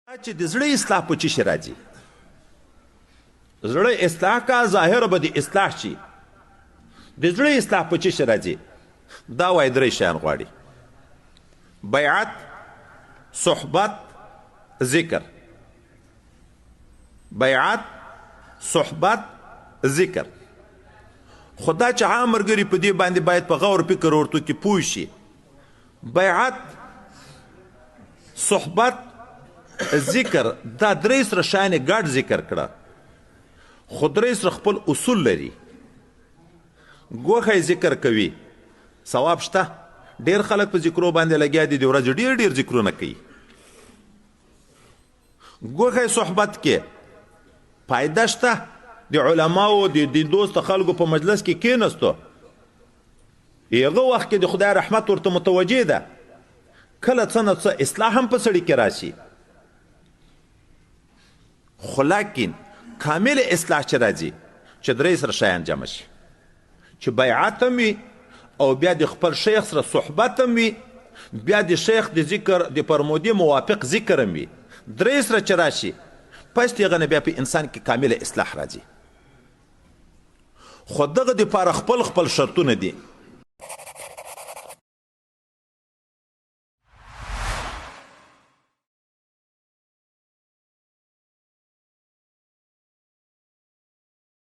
چې د زړه اصلاح په چی شي راځي زړه اصلاح کا ظاهر به د اصلاح شي د زړه اصلاح په چی شي راځي دا وای درې شیان غواړي بیعت صحبت ذکر بیعت صحبت ذکر خدا چې عام مرګري په دې باندې باید په غور فکر ورته کې پوه شي بیعت صحبت ذکر دا درې سره شانې ګډ ذکر کړه خو درې سره خپل اصول لري ګوښه ذکر کوي ثواب شته ډېر خلک په ذکرو باندې لګیا دي د ورځې ډېر ذکرونه کوي ګوښه صحبت کې فایده شته د علماو د دوست خلکو په مجلس کې کېناستو هغه وخت کې د خدای رحمت ورته متوجه ده کله څه نه څه اصلاح هم په سړي کې راشي خو لیکن کامل اصلاح چې راځي چې درې سره شیان جمع شي چې بیعت هم وي او بیا د خپل شیخ سره صحبت هم وي بیا د شیخ د ذکر د فرمودې موافق ذکر هم وي درې سره چې راشي پس د هغه نه بیا په انسان کې کامل اصلاح راځي خو دغه دپاره خپل شرطونه دي